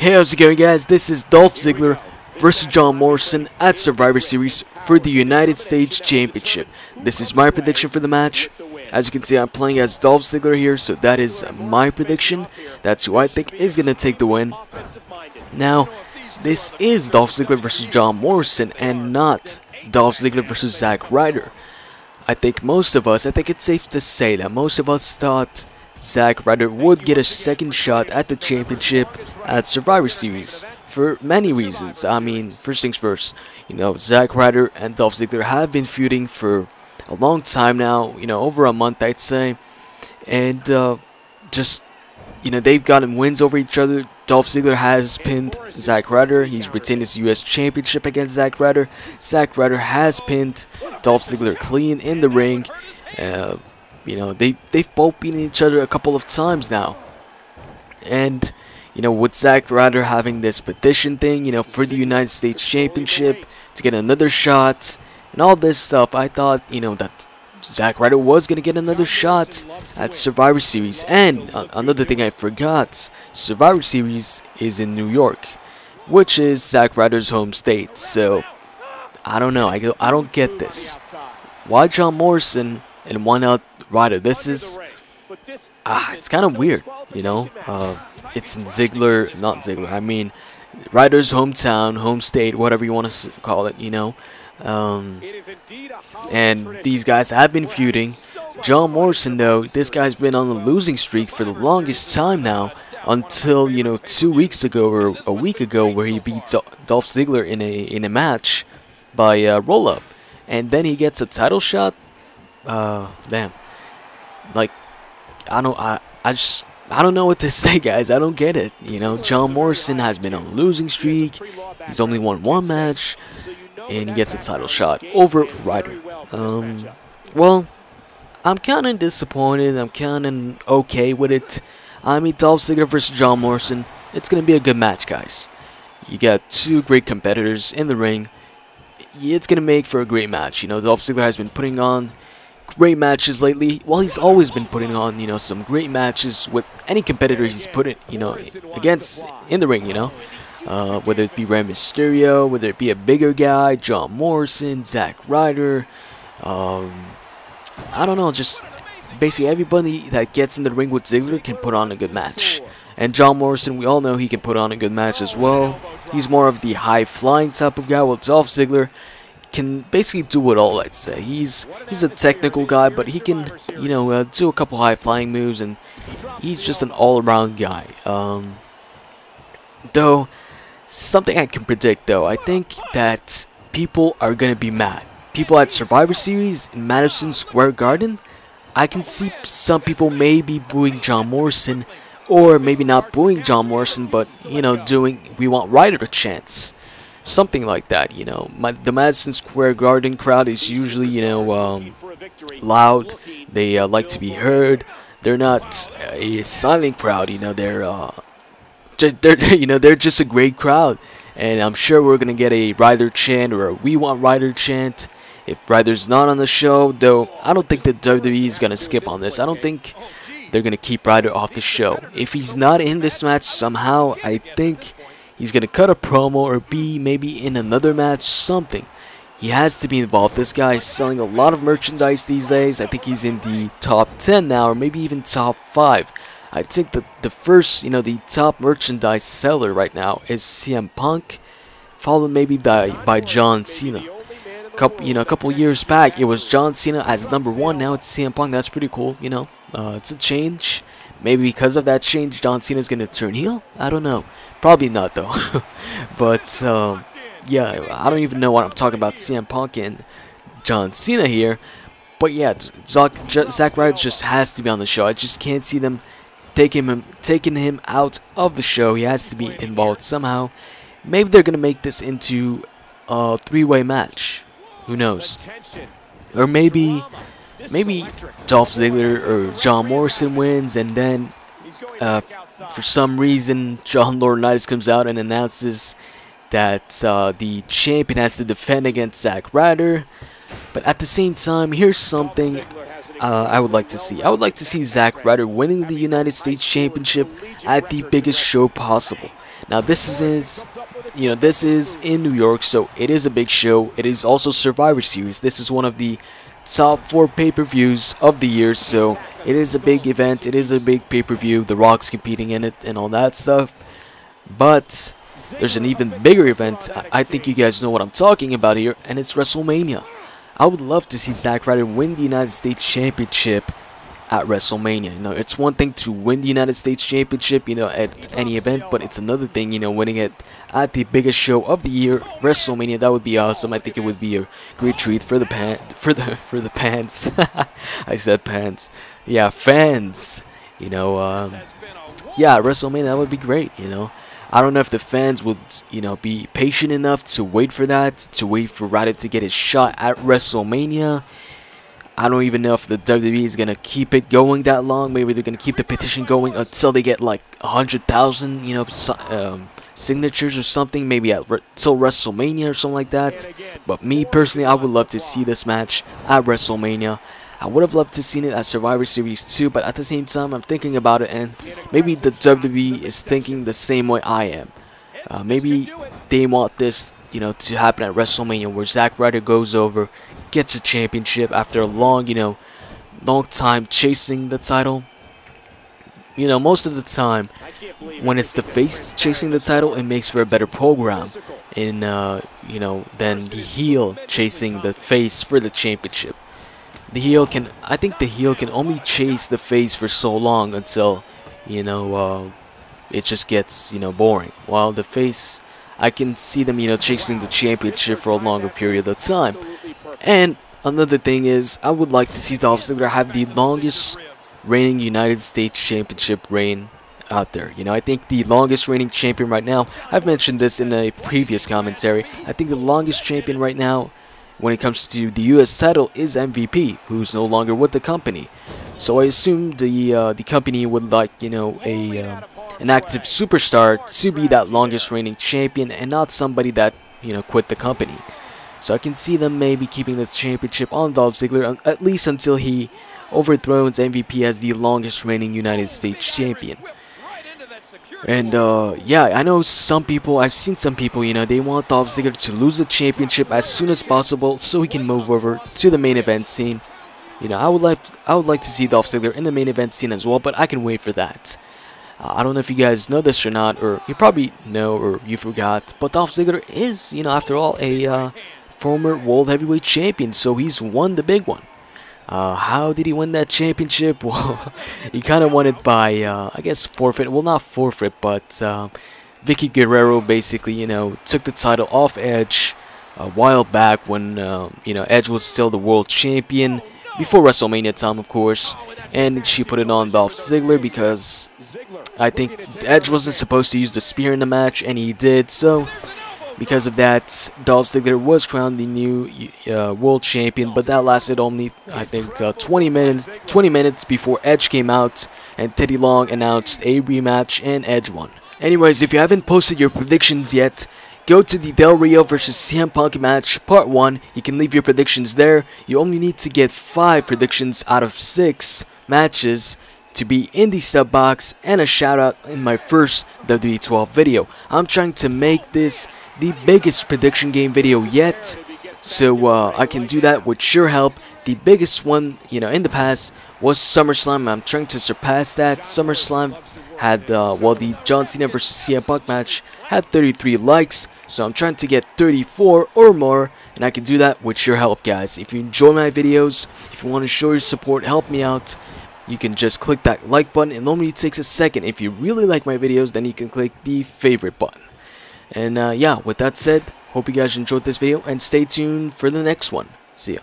Hey, how's it going, guys? This is Dolph Ziggler versus John Morrison at Survivor Series for the United States Championship. This is my prediction for the match. As you can see, I'm playing as Dolph Ziggler here, so that is my prediction. That's who I think is going to take the win. Now, this is Dolph Ziggler versus John Morrison and not Dolph Ziggler versus Zack Ryder. I think it's safe to say that most of us thought Zack Ryder would get a second shot at the championship at Survivor Series for many reasons. I mean, first things first, Zack Ryder and Dolph Ziggler have been feuding for a long time now, over a month I'd say, and they've gotten wins over each other. Dolph Ziggler has pinned Zack Ryder. He's retained his US Championship against Zack Ryder. Zack Ryder has pinned Dolph Ziggler clean in the ring. They've both beaten each other a couple of times now. And, with Zack Ryder having this petition thing, for the United States Championship, to get another shot, and all this stuff, I thought, that Zack Ryder was going to get another shot at Survivor Series. And another thing I forgot, Survivor Series is in New York, which is Zack Ryder's home state. So, I don't know, I don't get this. Why John Morrison and why not Ryder? This is, it's kind of weird, it's in I mean, Ryder's hometown, home state, whatever you want to call it, and these guys have been feuding. John Morrison, though, this guy's been on a losing streak for the longest time now, until 2 weeks ago or a week ago, where he beat Dolph Ziggler in a match by roll up, and then he gets a title shot. Damn, like, I don't know what to say, guys. I don't get it. John Morrison has been on a losing streak. He's only won one match, and he gets a title shot over Ryder. Well, I'm kind of disappointed. I'm kind of okay with it. I mean, Dolph Ziggler versus John Morrison. It's gonna be a good match, guys. You got two great competitors in the ring. It's gonna make for a great match. Dolph Ziggler has been putting on great matches lately. Well, he's always been putting on, some great matches with any competitor he's put it, against in the ring, whether it be Rey Mysterio, whether it be a bigger guy, John Morrison, Zack Ryder, I don't know, just basically everybody that gets in the ring with Ziggler can put on a good match. And John Morrison, we all know he can put on a good match as well. He's more of the high-flying type of guy, while Dolph Ziggler can basically do it all, I'd say. He's a technical guy, but he can, do a couple high-flying moves, and he's just an all-around guy. Though, something I can predict, though, I think that people are going to be mad. People at Survivor Series in Madison Square Garden, I can see some people maybe booing John Morrison, or maybe not booing John Morrison, but, doing "We Want Ryder" chants. Something like that, the Madison Square Garden crowd is usually, loud. They like to be heard. They're not a silent crowd, they're just a great crowd. And I'm sure we're gonna get a Ryder chant or a "We Want Ryder" chant if Ryder's not on the show. Though I don't think that WWE is gonna skip on this. I don't think they're gonna keep Ryder off the show. If he's not in this match somehow, I think he's going to cut a promo or be maybe in another match, something. He has to be involved. This guy is selling a lot of merchandise these days. I think he's in the top 10 now, or maybe even top 5. I think that the first, the top merchandise seller right now is CM Punk, followed maybe by John Cena. A couple years back, it was John Cena as #1. Now it's CM Punk. That's pretty cool, It's a change. Maybe because of that change, John Cena's going to turn heel? I don't know. Probably not, though. But, yeah, I don't even know what I'm talking about, CM Punk and John Cena here. But, yeah, Zack Ryder just has to be on the show. I just can't see them taking him out of the show. He has to be involved somehow. Maybe they're going to make this into a 3-way match. Who knows? Or maybe Dolph Ziggler or John Morrison wins, and then for some reason John Laurinaitis comes out and announces that the champion has to defend against Zack Ryder. But at the same time, here's something I would like to see. I would like to see Zack Ryder winning the United States Championship at the biggest show possible. Now this is in New York, so it is a big show. It is also Survivor Series. This is one of the top 4 pay-per-views of the year, so it is a big event. It is a big pay-per-view. The Rock's competing in it and all that stuff. But there's an even bigger event. I think you guys know what I'm talking about here, and it's WrestleMania. I would love to see Zack Ryder win the United States Championship at WrestleMania. You know, it's one thing to win the United States Championship, you know, at any event, but it's another thing, you know, winning it at the biggest show of the year, WrestleMania. That would be awesome. I think it would be a great treat for the pants. I said pants. Yeah, fans. You know, yeah, WrestleMania, that would be great. You know, I don't know if the fans would, you know, be patient enough to wait for that, to wait for Ryder to get his shot at WrestleMania. I don't even know if the WWE is gonna keep it going that long. Maybe they're gonna keep the petition going until they get like 100,000, you know, signatures or something. Maybe till WrestleMania or something like that. But me personally, I would love to see this match at WrestleMania. I would have loved to see it at Survivor Series too, but at the same time, I'm thinking about it, and maybe the WWE is thinking the same way I am. Maybe they want this, you know, to happen at WrestleMania, where Zack Ryder goes over, gets a championship after a long time chasing the title. You know, most of the time, when it's the face chasing the title, it makes for a better program in, you know, than the heel chasing the face for the championship. I think the heel can only chase the face for so long until, you know, it just gets, you know, boring. While the face, I can see them, you know, chasing the championship for a longer period of time. And another thing is, I would like to see Dolph Ziggler have the longest reigning United States Championship reign out there. You know, I think the longest reigning champion right now, I've mentioned this in a previous commentary, I think the longest champion right now when it comes to the US title is MVP, who's no longer with the company. So I assume the company would like, you know, an active superstar to be that longest reigning champion, and not somebody that, you know, quit the company. So I can see them maybe keeping this championship on Dolph Ziggler, at least until he overthrows MVP as the longest reigning United States champion. And yeah, I know some people, I've seen some people, you know, they want Dolph Ziggler to lose the championship as soon as possible so he can move over to the main event scene. You know, I would like to see Dolph Ziggler in the main event scene as well, but I can wait for that. I don't know if you guys know this or not, or you probably know, or you forgot, but Dolph Ziggler is, you know, after all, a former World Heavyweight Champion, so he's won the big one. How did he win that championship? Well, he kind of won it by, I guess, forfeit. Well, not forfeit, but Vicky Guerrero basically, you know, took the title off Edge a while back when, you know, Edge was still the world champion, before WrestleMania time, of course, and she put it on Dolph Ziggler because I think Edge wasn't supposed to use the spear in the match, and he did, so because of that, Dolph Ziggler was crowned the new world champion, but that lasted only, I think, 20 minutes before Edge came out and Teddy Long announced a rematch and Edge won. Anyways, if you haven't posted your predictions yet, go to the Del Rio vs CM Punk match part 1. You can leave your predictions there. You only need to get 5 predictions out of 6 matches to be in the sub box and a shout out in my first WWE 12 video. I'm trying to make this the biggest prediction game video yet, so I can do that with your help. The biggest one, you know, in the past was SummerSlam. I'm trying to surpass that. SummerSlam had, well, the John Cena vs CM Punk match had 33 likes, so I'm trying to get 34 or more, and I can do that with your help, guys. If you enjoy my videos, if you want to show your support, help me out, you can just click that like button. It normally takes a second. If you really like my videos, then you can click the favorite button. And yeah, with that said, hope you guys enjoyed this video, and stay tuned for the next one. See ya.